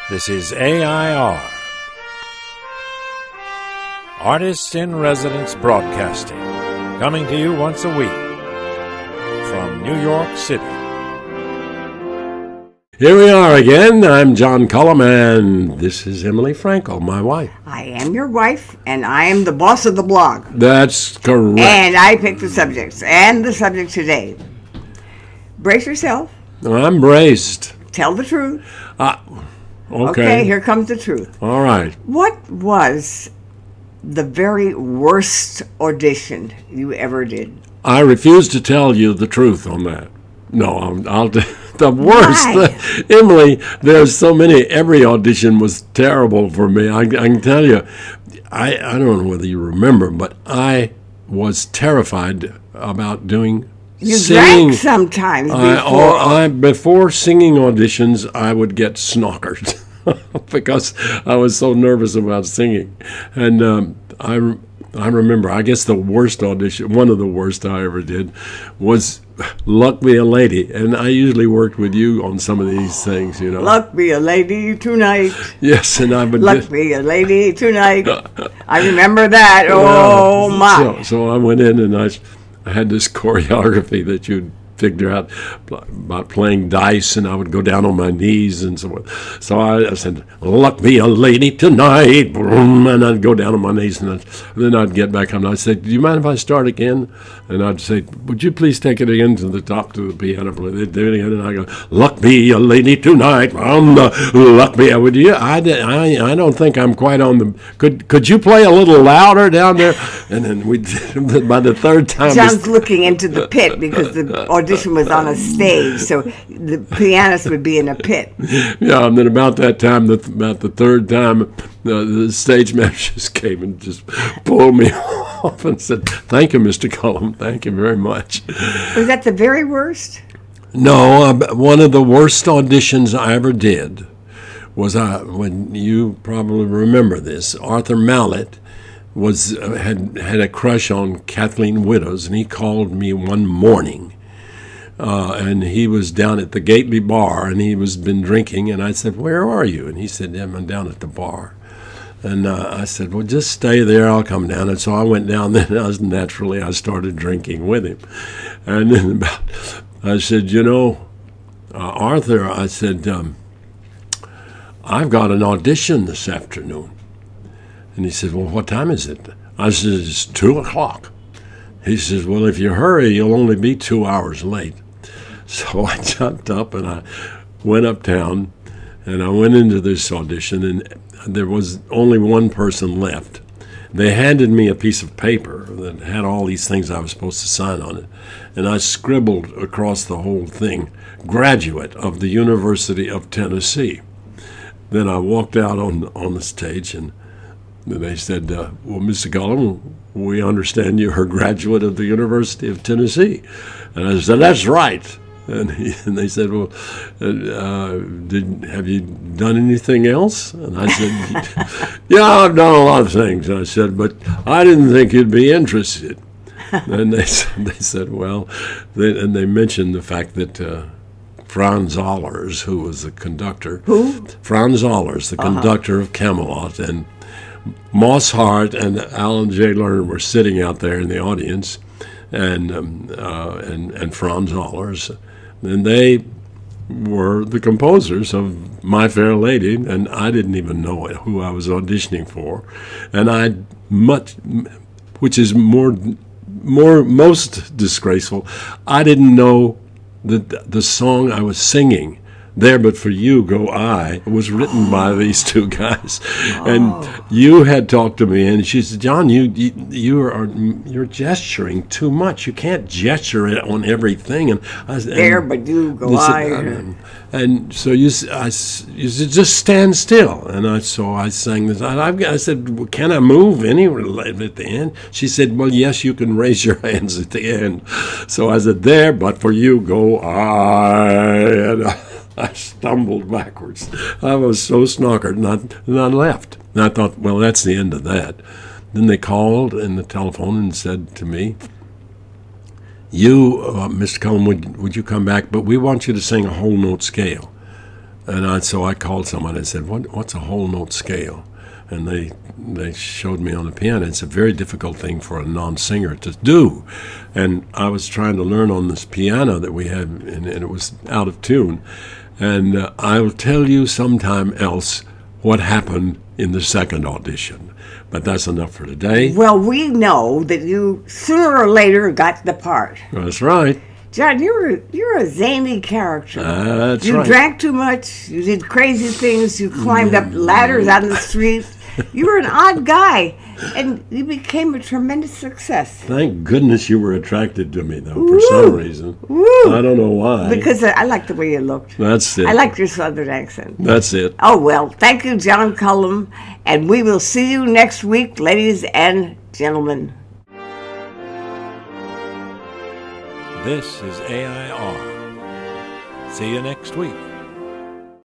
This is AI.R. Artists in Residence Broadcasting, coming to you once a week from New York City. Here we are again. I'm John Cullum, and this is Emily Frankel, my wife. I am your wife, and I am the boss of the blog. That's correct. And I pick the subjects. And the subject today. Brace yourself. I'm braced. Tell the truth. Okay, here comes the truth. All right. What was the very worst audition you ever did? I refuse to tell you the truth on that. No, I'll the worst. Why? Emily, there's so many. Every audition was terrible for me. I can tell you. I don't know whether you remember, but I was terrified about doing You singing. drank sometimes before. Before singing auditions, I would get snockered because I was so nervous about singing. And I remember, I guess the worst audition, one of the worst I ever did, was Luck Be a Lady. And I usually worked with you on some of these things, you know. Luck be a lady tonight. Yes, and I would. Luck be a lady tonight. I remember that. Oh, my. So I went in and I had this choreography that you'd figure out about playing dice, and I would go down on my knees and so on. So I said, "Luck be a lady tonight," boom, and I'd go down on my knees, and then I'd get back up and I'd say, "Do you mind if I start again?" And I'd say, "Would you please take it again to the top to the piano?" They'd do it again, and I go, "Luck be a lady tonight, luck be." Would you? I don't think I'm quite on the. Could you play a little louder down there? And then we by the third time. John's looking into the pit because the audition was on a stage, so the pianist would be in a pit. Yeah, and then about that time, about the third time, the stage managers came and just pulled me off and said, "Thank you, Mr. Cullum. Thank you very much." Was that the very worst? No, one of the worst auditions I ever did was when you probably remember this. Arthur Mallet had a crush on Kathleen Widows, and he called me one morning. And he was down at the Gately bar, and he was been drinking, and I said, "Where are you?" And he said, "I'm down at the bar." And I said, "Well, just stay there, I'll come down." And so I went down there, and I started drinking with him. And then I said, "Arthur," I said, "I've got an audition this afternoon." And he said, "Well, what time is it?" I said, "It's 2:00. He says, "Well, if you hurry, you'll only be 2 hours late." So I jumped up and I went uptown and I went into this audition, and there was only one person left. They handed me a piece of paper that had all these things I was supposed to sign on it, and I scribbled across the whole thing, "Graduate of the University of Tennessee." Then I walked out on the stage, and they said, "Well, Mr. Cullum, we understand you're a graduate of the University of Tennessee." And I said, "That's right." And they said, "Well, have you done anything else?" And I said, "Yeah, I've done a lot of things." And I said, "But I didn't think you'd be interested." And they said, "Well," and they mentioned the fact that Franz Allers, who was the conductor. Who? Franz Allers, the conductor of Camelot, and Moss Hart and Allen Jay Lerner were sitting out there in the audience, and Franz Allers, and they were the composers of My Fair Lady, and I didn't even know who I was auditioning for, and which is most disgraceful, I didn't know that the song I was singing, "There But For You Go I," was written by these two guys. And you had talked to me, and she said, "John, you're gesturing too much. You can't gesture it on everything." And I said, "There But You Go I." And so you said, "Just stand still." And I sang this. I said, "Well, can I move anywhere at the end?" She said, "Well, yes, you can raise your hands at the end." So I said, "There but for you go I." And I stumbled backwards. I was so snockered, and I left. And I thought, well, that's the end of that. Then they called in the telephone and said to me, "You, Mr. Cullum, would you come back? But we want you to sing a whole note scale." And so I called someone and said, what's a whole note scale? And they showed me on the piano. It's a very difficult thing for a non-singer to do. And I was trying to learn on this piano that we had, and it was out of tune. And I'll tell you sometime else what happened in the second audition. But that's enough for today. Well, we know that you sooner or later got the part. That's right. John, you're a zany character. That's you right. drank too much. You did crazy things. You climbed up ladders on the street. You were an odd guy, and you became a tremendous success. Thank goodness you were attracted to me, though, for some reason. Woo. I don't know why. Because I liked the way you looked. That's it. I liked your southern accent. That's it. Oh, well, thank you, John Cullum, and we will see you next week, ladies and gentlemen. This is AI.R. See you next week.